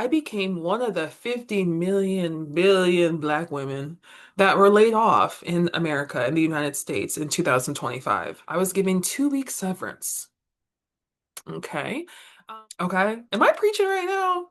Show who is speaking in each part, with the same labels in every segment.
Speaker 1: I became one of the 50 million billion black women that were laid off in America, in the United States in 2025. I was given 2 weeks severance. Okay. Okay. Am I preaching right now?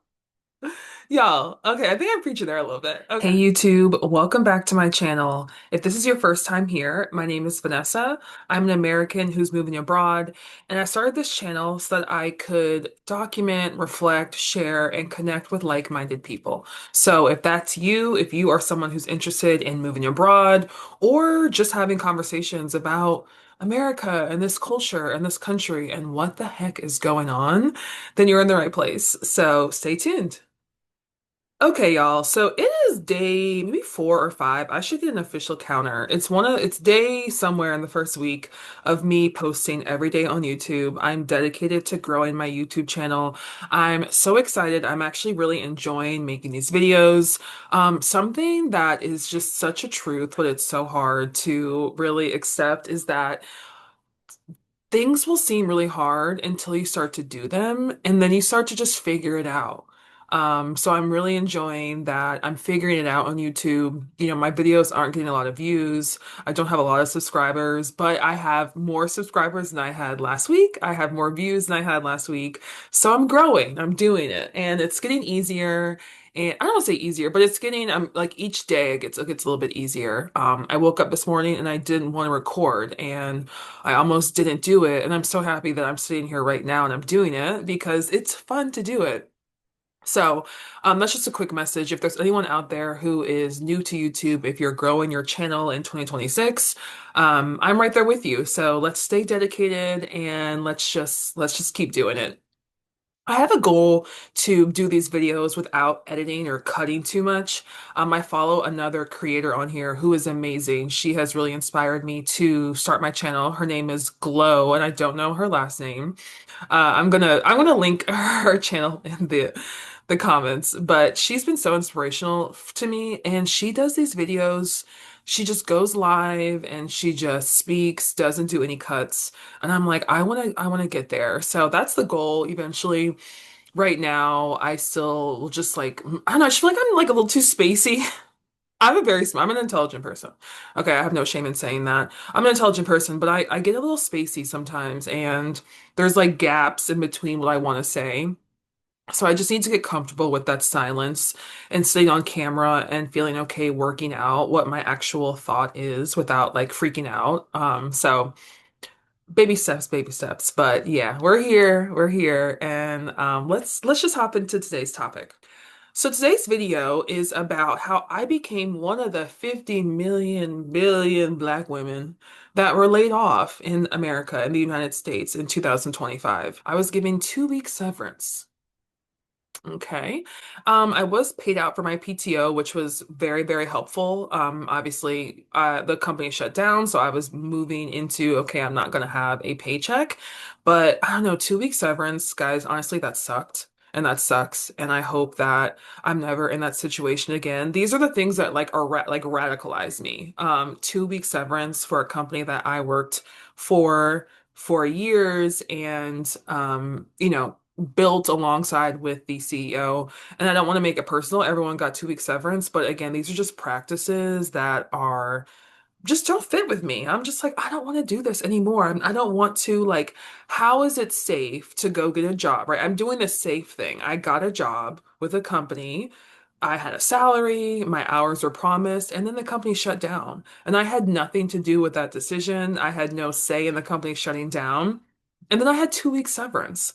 Speaker 1: Y'all, okay, I think I'm preaching there a little bit. Okay. Hey YouTube, welcome back to my channel. If this is your first time here, my name is Vanessa. I'm an American who's moving abroad, and I started this channel so that I could document, reflect, share, and connect with like-minded people. So if that's you, if you are someone who's interested in moving abroad or just having conversations about America and this culture and this country and what the heck is going on, then you're in the right place. So stay tuned. Okay, y'all. So it is day maybe 4 or 5. I should get an official counter. It's day somewhere in the first week of me posting every day on YouTube. I'm dedicated to growing my YouTube channel. I'm so excited. I'm actually really enjoying making these videos. Something that is just such a truth, but it's so hard to really accept is that things will seem really hard until you start to do them, and then you start to just figure it out. So I'm really enjoying that. I'm figuring it out on YouTube. My videos aren't getting a lot of views. I don't have a lot of subscribers, but I have more subscribers than I had last week. I have more views than I had last week. So I'm growing. I'm doing it, and it's getting easier. And I don't want to say easier, but it's getting, I'm like each day it gets a little bit easier. I woke up this morning and I didn't want to record, and I almost didn't do it. And I'm so happy that I'm sitting here right now and I'm doing it because it's fun to do it. So, that's just a quick message. If there's anyone out there who is new to YouTube, if you're growing your channel in 2026, I'm right there with you. So let's stay dedicated and let's just keep doing it. I have a goal to do these videos without editing or cutting too much. I follow another creator on here who is amazing. She has really inspired me to start my channel. Her name is Glow, and I don't know her last name. I'm gonna link her channel in the comments, but she's been so inspirational to me, and she does these videos. She just goes live and she just speaks, doesn't do any cuts. And I'm like, I want to get there. So that's the goal eventually. Right now, I still just like, I don't know, I just feel like I'm like a little too spacey. I'm an intelligent person. Okay, I have no shame in saying that. I'm an intelligent person, but I get a little spacey sometimes, and there's like gaps in between what I want to say. So I just need to get comfortable with that silence and sitting on camera and feeling okay working out what my actual thought is without like freaking out. So baby steps, baby steps. But yeah, we're here, and let's just hop into today's topic. So today's video is about how I became one of the 50 million billion black women that were laid off in America, in the United States in 2025. I was given 2 weeks severance. Okay. I was paid out for my PTO, which was very, very helpful. Obviously, the company shut down, so I was moving into, okay, I'm not going to have a paycheck. But I don't know, 2 weeks severance, guys, honestly, that sucked. And that sucks. And I hope that I'm never in that situation again. These are the things that like are ra like radicalize me. 2 weeks severance for a company that I worked for years, and built alongside with the CEO. And I don't want to make it personal. Everyone got 2 weeks severance, but again, these are just practices that are just don't fit with me. I'm just like, I don't want to do this anymore. I don't want to, like, how is it safe to go get a job, right? I'm doing the safe thing. I got a job with a company. I had a salary, my hours were promised, and then the company shut down. And I had nothing to do with that decision. I had no say in the company shutting down. And then I had 2 weeks severance.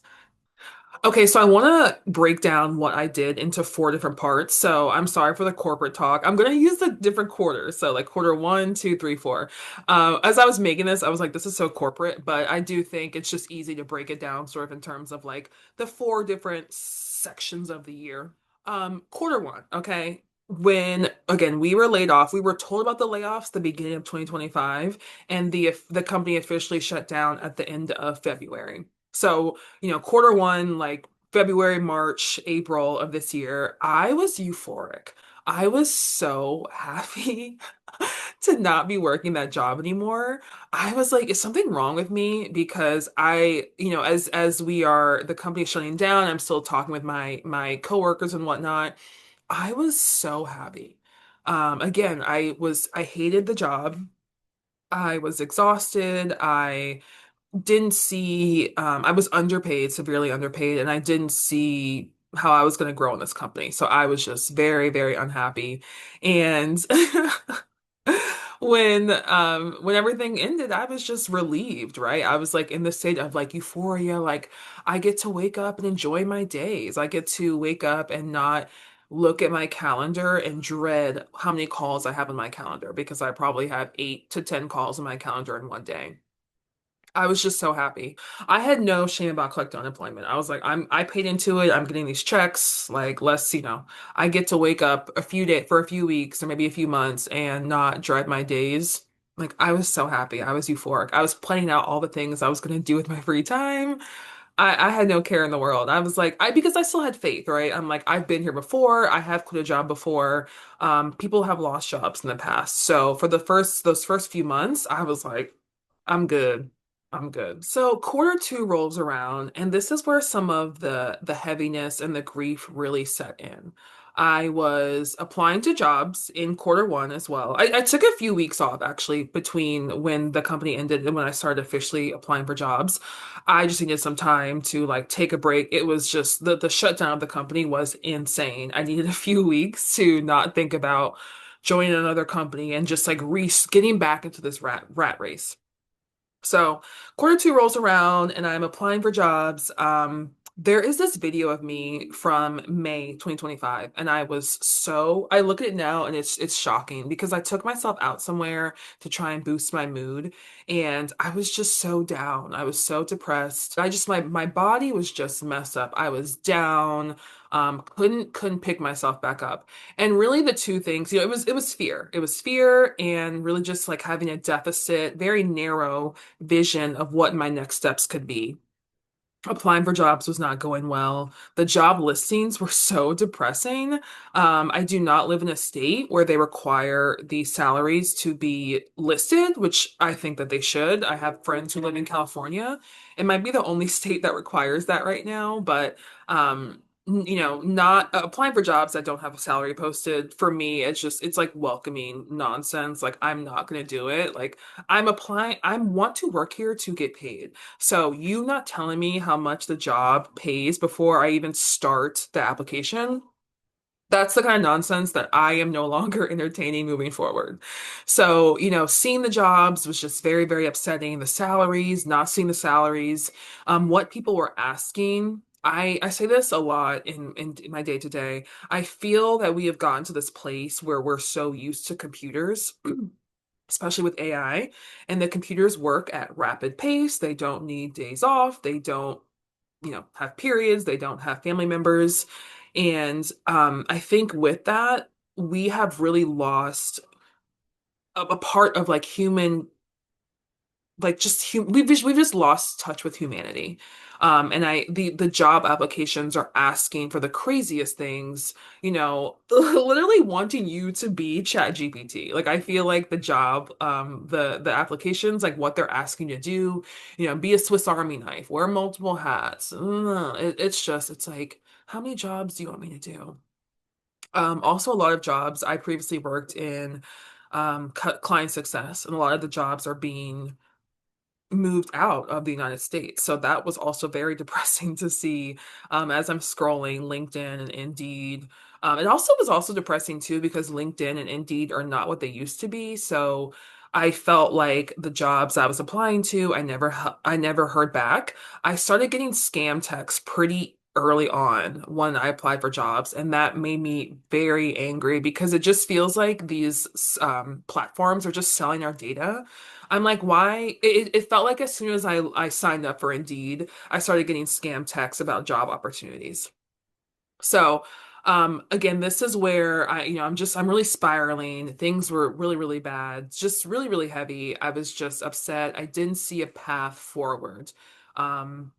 Speaker 1: Okay, so I want to break down what I did into four different parts. So I'm sorry for the corporate talk. I'm going to use the different quarters. So like quarter one, two, three, four. As I was making this, I was like, this is so corporate, but I do think it's just easy to break it down sort of in terms of like the four different sections of the year. Quarter one, okay. When again we were laid off, we were told about the layoffs the beginning of 2025, and the company officially shut down at the end of February. So quarter one, like February, March, April of this year, I was euphoric. I was so happy to not be working that job anymore, I was like, is something wrong with me? Because as we are the company shutting down, I'm still talking with my coworkers and whatnot. I was so happy. Again, I hated the job. I was exhausted. I was underpaid, severely underpaid, and I didn't see how I was going to grow in this company. So I was just very, very unhappy. And when everything ended, I was just relieved, right? I was like in the state of like euphoria, like I get to wake up and enjoy my days. I get to wake up and not look at my calendar and dread how many calls I have on my calendar because I probably have 8 to 10 calls on my calendar in one day. I was just so happy. I had no shame about collecting unemployment. I was like, I paid into it. I'm getting these checks. Like, I get to wake up a few days for a few weeks or maybe a few months and not dread my days. Like, I was so happy. I was euphoric. I was planning out all the things I was going to do with my free time. I had no care in the world. I was like, because I still had faith, right? I'm like, I've been here before. I have quit a job before. People have lost jobs in the past. So for those first few months, I was like, I'm good. I'm good. So quarter two rolls around, and this is where some of the heaviness and the grief really set in. I was applying to jobs in quarter one as well. I took a few weeks off actually between when the company ended and when I started officially applying for jobs. I just needed some time to like take a break. It was just the shutdown of the company was insane. I needed a few weeks to not think about joining another company and just like re getting back into this rat race. So quarter two rolls around and I'm applying for jobs. There is this video of me from May 2025, and I look at it now and it's shocking because I took myself out somewhere to try and boost my mood, and I was just so down. I was so depressed. My body was just messed up. I was down. Couldn't pick myself back up. And really the two things, it was fear. It was fear and really just like having a deficit, very narrow vision of what my next steps could be. Applying for jobs was not going well. The job listings were so depressing. I do not live in a state where they require the salaries to be listed, which I think that they should. I have friends who live in California. It might be the only state that requires that right now, but not applying for jobs that don't have a salary posted for me, it's like welcoming nonsense. Like I'm not going to do it. Like I want to work here to get paid. So you not telling me how much the job pays before I even start the application, that's the kind of nonsense that I am no longer entertaining moving forward. So, seeing the jobs was just very, very upsetting. The salaries, not seeing the salaries, what people were asking. I say this a lot in my day to day. I feel that we have gotten to this place where we're so used to computers, especially with AI, and the computers work at rapid pace. They don't need days off. They don't, have periods. They don't have family members. And I think with that, we have really lost a part of like human, like we've just lost touch with humanity. And the job applications are asking for the craziest things, literally wanting you to be Chat GPT. Like I feel like the job, the applications, like what they're asking you to do, be a Swiss Army knife, wear multiple hats. It's like, how many jobs do you want me to do? Also, a lot of jobs I previously worked in client success, and a lot of the jobs are being moved out of the United States. So that was also very depressing to see as I'm scrolling LinkedIn and Indeed. It also was also depressing too because LinkedIn and Indeed are not what they used to be. So I felt like the jobs I was applying to, I never heard back. I started getting scam texts pretty early on when I applied for jobs, and that made me very angry because it just feels like these platforms are just selling our data. I'm like, why? It felt like as soon as I signed up for Indeed, I started getting scam texts about job opportunities. So, again, this is where I'm really spiraling. Things were really, really bad, just really, really heavy. I was just upset. I didn't see a path forward. Um,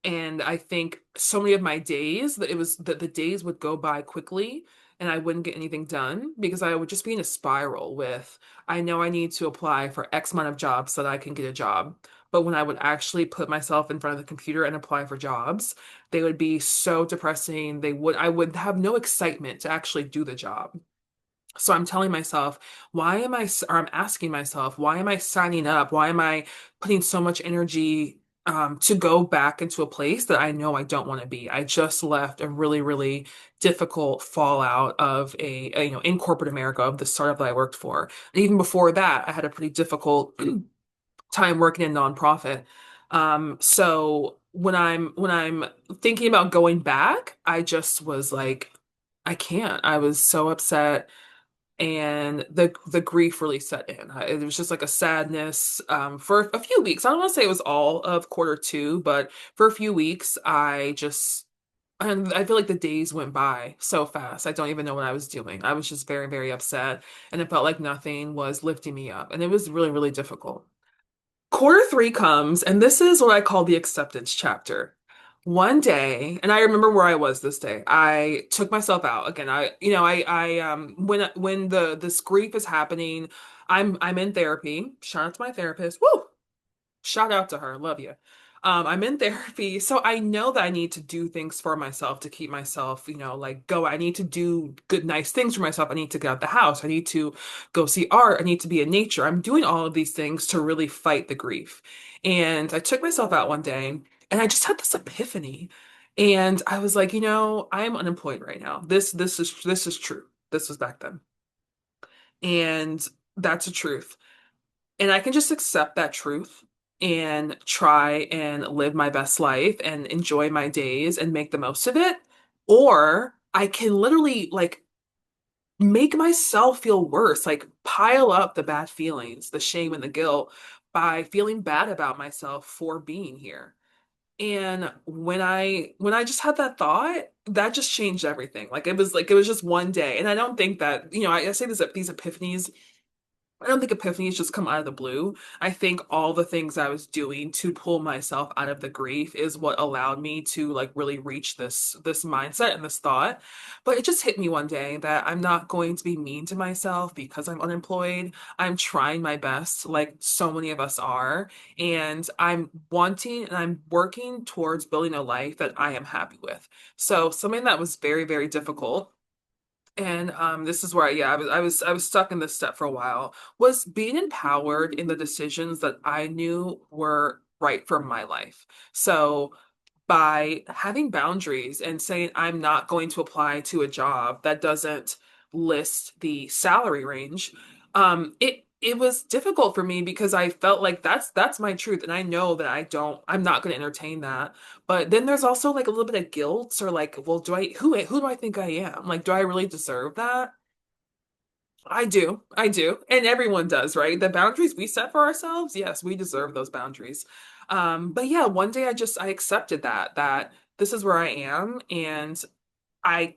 Speaker 1: And I think so many of my days that it was that the days would go by quickly and I wouldn't get anything done because I would just be in a spiral with, I know I need to apply for X amount of jobs so that I can get a job. But when I would actually put myself in front of the computer and apply for jobs, they would be so depressing. I would have no excitement to actually do the job. So I'm telling myself, or I'm asking myself, why am I signing up? Why am I putting so much energy to go back into a place that I know I don't want to be? I just left a really, really difficult fallout of in corporate America of the startup that I worked for. And even before that, I had a pretty difficult time working in nonprofit. So when I'm thinking about going back, I just was like, I can't. I was so upset and the grief really set in. It was just like a sadness for a few weeks. I don't want to say it was all of quarter 2, but for a few weeks, and I feel like the days went by so fast. I don't even know what I was doing. I was just very, very upset, and it felt like nothing was lifting me up, and it was really, really difficult. Quarter 3 comes, and this is what I call the acceptance chapter. One day, and I remember where I was this day. I took myself out again. When the this grief is happening, I'm in therapy. Shout out to my therapist. Woo! Shout out to her. Love you. I'm in therapy, so I know that I need to do things for myself to keep myself, like go. I need to do good, nice things for myself. I need to get out the house. I need to go see art. I need to be in nature. I'm doing all of these things to really fight the grief. And I took myself out one day and I just had this epiphany. And I was like, I'm unemployed right now. This is true. This was back then. And that's a truth. And I can just accept that truth and try and live my best life and enjoy my days and make the most of it. Or I can literally like make myself feel worse, like pile up the bad feelings, the shame and the guilt by feeling bad about myself for being here. And when I just had that thought, that just changed everything. Like it was just one day. And I don't think that, I say this these epiphanies I don't think epiphanies just come out of the blue. I think all the things I was doing to pull myself out of the grief is what allowed me to like really reach this mindset and this thought. But it just hit me one day that I'm not going to be mean to myself because I'm unemployed. I'm trying my best, like so many of us are, and I'm working towards building a life that I am happy with. So something that was very, very difficult and this is where I was stuck in this step for a while, was being empowered in the decisions that I knew were right for my life. So by having boundaries and saying I'm not going to apply to a job that doesn't list the salary range, it was difficult for me because I felt like that's my truth and I know that I'm not going to entertain that. But then there's also like a little bit of guilt or like, well, who do I think I am? Like, do I really deserve that? I do. I do. And everyone does, right? The boundaries we set for ourselves, yes, we deserve those boundaries. But yeah, one day I accepted that this is where I am and I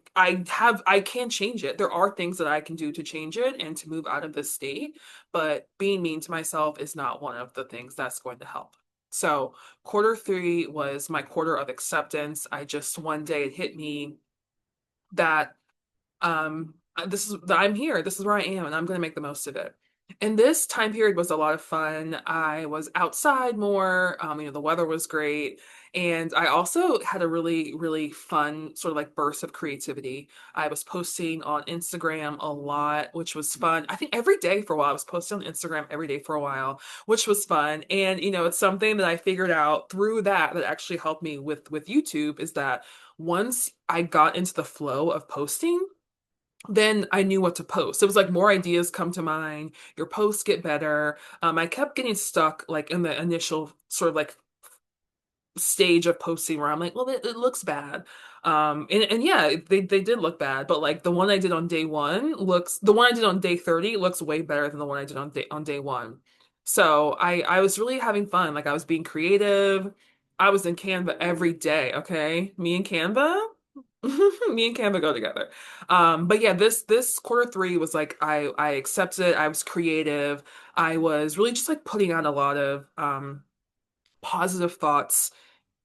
Speaker 1: can change it. There are things that I can do to change it and to move out of this state, but being mean to myself is not one of the things that's going to help. So, quarter 3 was my quarter of acceptance. I just one day it hit me that I'm here, this is where I am, and I'm going to make the most of it. And this time period was a lot of fun. I was outside more. The weather was great. And I also had a really, really fun sort of like burst of creativity. I was posting on Instagram a lot, which was fun. I think every day for a while. I was posting on Instagram every day for a while, which was fun. And it's something that I figured out through that actually helped me with YouTube is that once I got into the flow of posting, then I knew what to post. It was like more ideas come to mind, your posts get better. I kept getting stuck like in the initial sort of like stage of posting where I'm like, well, it looks bad. And yeah, they did look bad, but like the one I did on day 30 looks way better than the one I did on day one. So I was really having fun. Like I was being creative. I was in Canva every day, okay? Me and Canva. Me and Canva go together. But yeah, this quarter 3 was like I accepted it. I was creative. I was really just like putting out a lot of positive thoughts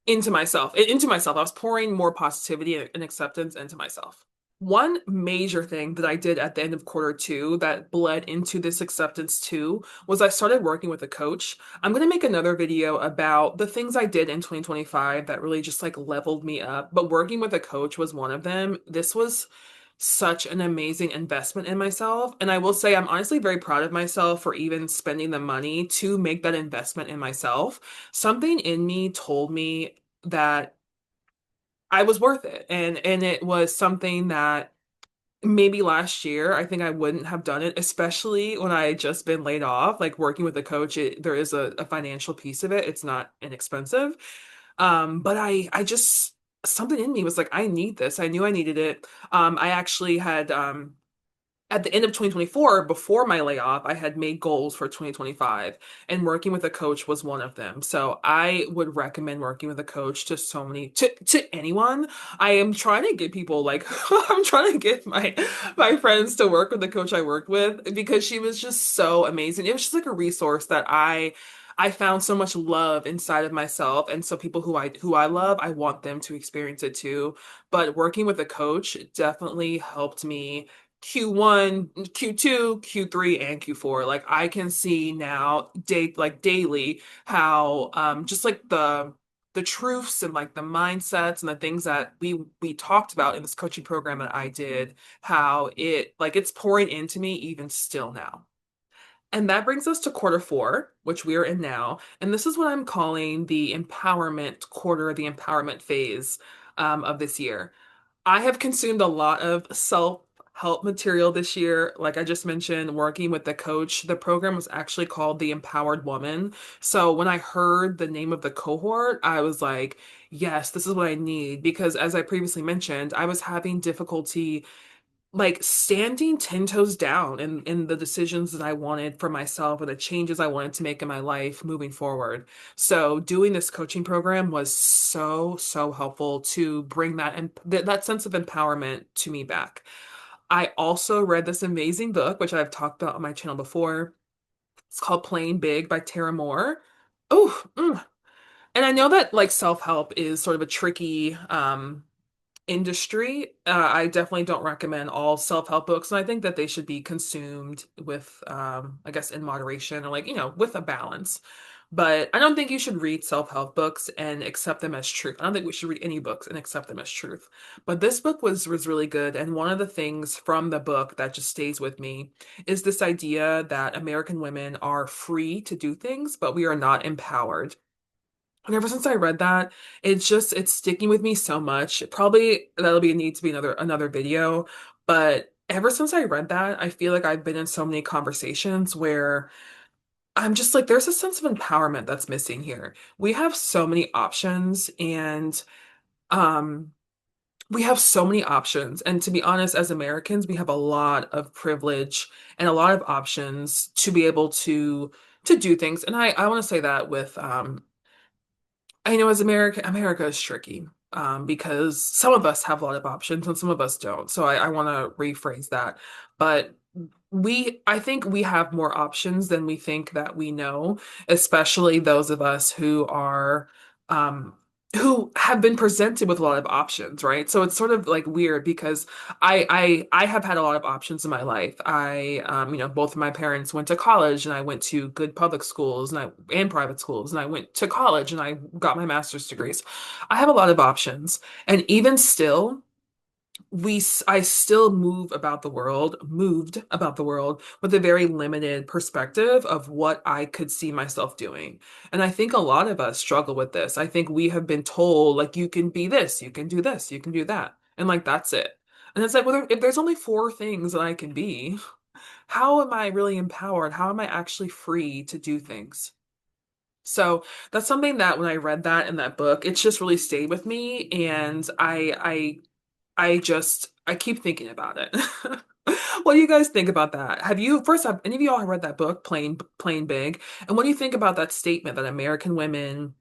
Speaker 1: into myself, into myself. I was pouring more positivity and acceptance into myself. One major thing that I did at the end of quarter two that bled into this acceptance too was I started working with a coach. I'm going to make another video about the things I did in 2025 that really just like leveled me up, but working with a coach was one of them. This was such an amazing investment in myself. And I will say, I'm honestly very proud of myself for even spending the money to make that investment in myself. Something in me told me that I was worth it. And it was something that maybe last year I think I wouldn't have done it, especially when I had just been laid off. Like working with a coach, there is a financial piece of it. It's not inexpensive. But I just something in me was like, I need this. I knew I needed it. I actually had at the end of 2024, before my layoff, I had made goals for 2025, and working with a coach was one of them. So I would recommend working with a coach to so many to anyone. I am trying to get people like I'm trying to get my friends to work with the coach I worked with because she was just so amazing. It was just like a resource that I found so much love inside of myself, and so people who I love, I want them to experience it too. But working with a coach definitely helped me Q1, Q2, Q3, and Q4. Like I can see now daily how just like the truths and like the mindsets and the things that we talked about in this coaching program that I did, how it's pouring into me even still now. And that brings us to quarter four, which we are in now. And this is what I'm calling the empowerment quarter, the empowerment phase of this year. I have consumed a lot of self-help material this year. Like I just mentioned, working with the coach, the program was actually called The Empowered Woman. So when I heard the name of the cohort, I was like, yes, this is what I need. Because as I previously mentioned, I was having difficulty like standing 10 toes down in the decisions that I wanted for myself or the changes I wanted to make in my life moving forward. So doing this coaching program was so, so helpful to bring that and that sense of empowerment to me back. I also read this amazing book, which I've talked about on my channel before. It's called Playing Big by Tara Moore. Oh, and I know that like self-help is sort of a tricky industry. I definitely don't recommend all self-help books, and I think that they should be consumed with, I guess, in moderation or like, with a balance. But I don't think you should read self-help books and accept them as truth. I don't think we should read any books and accept them as truth. But this book was really good, and one of the things from the book that just stays with me is this idea that American women are free to do things, but we are not empowered. And ever since I read that, it's sticking with me so much. Probably that'll be need to be another video. But ever since I read that, I feel like I've been in so many conversations where I'm just like, there's a sense of empowerment that's missing here. We have so many options and um we have so many options. And to be honest, as Americans, we have a lot of privilege and a lot of options to be able to do things. And I want to say that with I know as America is tricky because some of us have a lot of options and some of us don't. So I want to rephrase that. But I think we have more options than we think that we know, especially those of us um, who have been presented with a lot of options, right? So it's sort of like weird because I have had a lot of options in my life. Both of my parents went to college and I went to good public schools and private schools and I went to college and I got my master's degrees. I have a lot of options. And even still, I still moved about the world with a very limited perspective of what I could see myself doing. And I think a lot of us struggle with this. I think we have been told like you can be this, you can do this, you can do that. And like that's it. And it's like, well, if there's only four things that I can be, how am I really empowered? How am I actually free to do things? So that's something that when I read that in that book, it's just really stayed with me. And I keep thinking about it. What do you guys think about that? Have any of y'all read that book, Plain Big? And what do you think about that statement that American women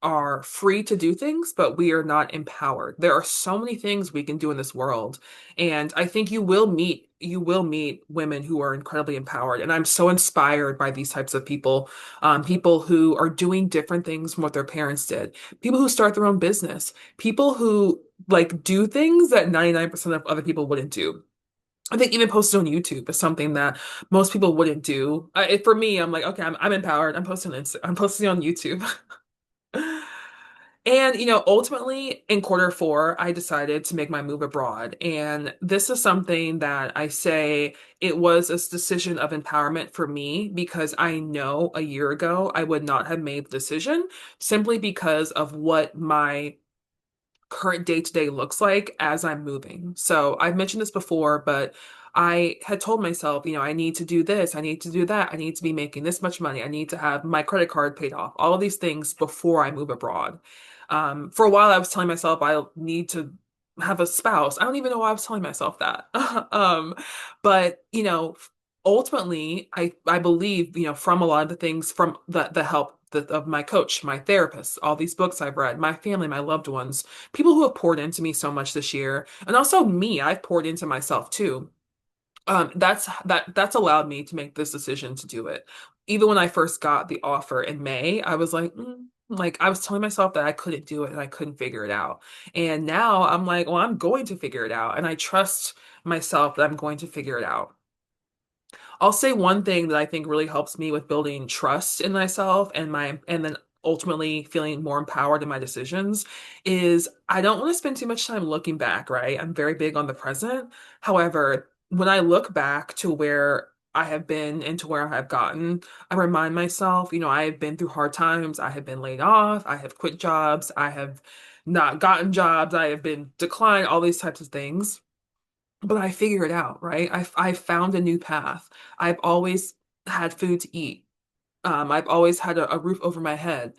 Speaker 1: are free to do things, but we are not empowered. There are so many things we can do in this world, and I think you will meet women who are incredibly empowered. And I'm so inspired by these types of people, people who are doing different things from what their parents did, people who start their own business, people who like do things that 99% of other people wouldn't do. I think even posting on YouTube is something that most people wouldn't do. For me, I'm like, okay, I'm empowered. I'm posting on YouTube. And, ultimately in quarter four, I decided to make my move abroad. And this is something that I say it was a decision of empowerment for me because I know a year ago I would not have made the decision simply because of what my current day to day looks like as I'm moving. So I've mentioned this before, but I had told myself, I need to do this, I need to do that, I need to be making this much money, I need to have my credit card paid off, all of these things before I move abroad. For a while, I was telling myself I need to have a spouse. I don't even know why I was telling myself that. But ultimately, I believe, from a lot of the things from the help of my coach, my therapist, all these books I've read, my family, my loved ones, people who have poured into me so much this year, and also me, I've poured into myself too. That's allowed me to make this decision to do it. Even when I first got the offer in May, I was like, like I was telling myself that I couldn't do it and I couldn't figure it out. And now I'm like, well, I'm going to figure it out, and I trust myself that I'm going to figure it out. I'll say one thing that I think really helps me with building trust in myself and then ultimately feeling more empowered in my decisions is I don't want to spend too much time looking back, right? I'm very big on the present. However, when I look back to where I have been and to where I have gotten, I remind myself, I have been through hard times. I have been laid off. I have quit jobs. I have not gotten jobs. I have been declined, all these types of things, but I figure it out, right? I found a new path. I've always had food to eat. I've always had a roof over my head.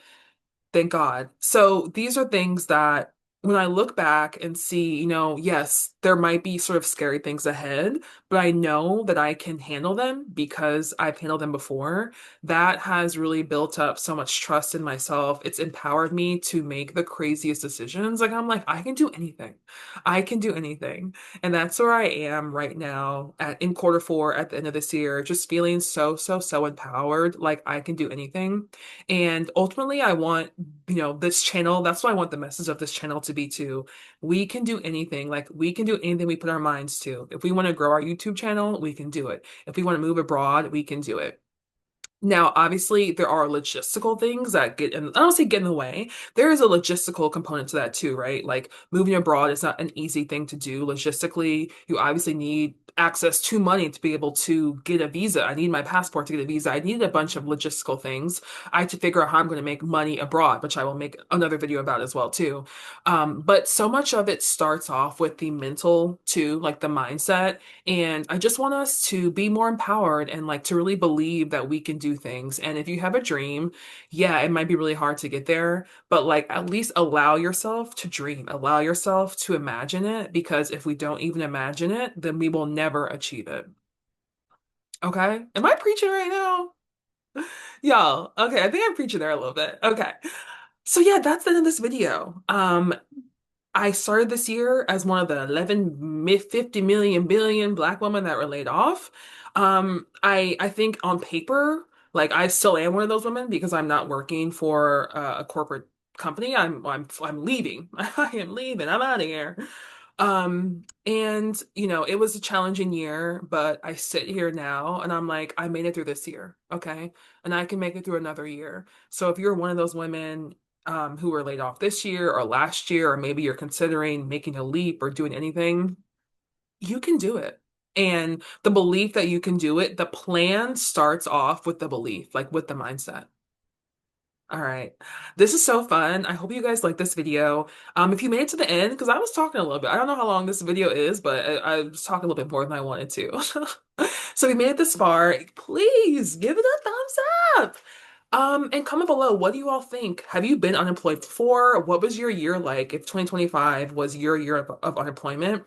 Speaker 1: Thank God. So these are things that when I look back and see, yes, there might be sort of scary things ahead, but I know that I can handle them because I've handled them before. That has really built up so much trust in myself. It's empowered me to make the craziest decisions. Like I'm like, I can do anything. I can do anything. And that's where I am right now in quarter four at the end of this year, just feeling so, so, so empowered. Like I can do anything. And ultimately, I want, this channel, that's what I want the message of this channel to be too. We can do anything. Like we can do anything we put our minds to. If we want to grow our YouTube channel, we can do it. If we want to move abroad, we can do it. Now, obviously, there are logistical things that get in, I don't say get in the way. There is a logistical component to that too, right? Like moving abroad is not an easy thing to do logistically. You obviously need access to money to be able to get a visa. I need my passport to get a visa. I needed a bunch of logistical things. I had to figure out how I'm going to make money abroad, which I will make another video about as well too. But so much of it starts off with the mental too, like the mindset. And I just want us to be more empowered and like to really believe that we can do things. And if you have a dream, yeah, it might be really hard to get there, but like at least allow yourself to dream, allow yourself to imagine it, because if we don't even imagine it, then we will never achieve it. Okay? Am I preaching right now? Y'all, okay, I think I'm preaching there a little bit. Okay. So yeah, that's the end of this video. I started this year as one of the 50 million billion black women that were laid off. I think on paper, like I still am one of those women because I'm not working for a corporate company. I'm leaving. I am leaving. I'm out of here. And it was a challenging year, but I sit here now and I'm like, I made it through this year, okay? And I can make it through another year. So if you're one of those women who were laid off this year or last year, or maybe you're considering making a leap or doing anything, you can do it. And the belief that you can do it, the plan starts off with the belief, like with the mindset. All right. This is so fun. I hope you guys like this video. If you made it to the end, because I was talking a little bit. I don't know how long this video is, but I was talking a little bit more than I wanted to. So if you made it this far, please give it a thumbs up. And comment below, what do you all think? Have you been unemployed before? What was your year like if 2025 was your year of unemployment?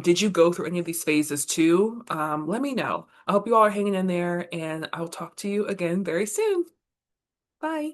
Speaker 1: Did you go through any of these phases too? Let me know. I hope you all are hanging in there, and I'll talk to you again very soon. Bye.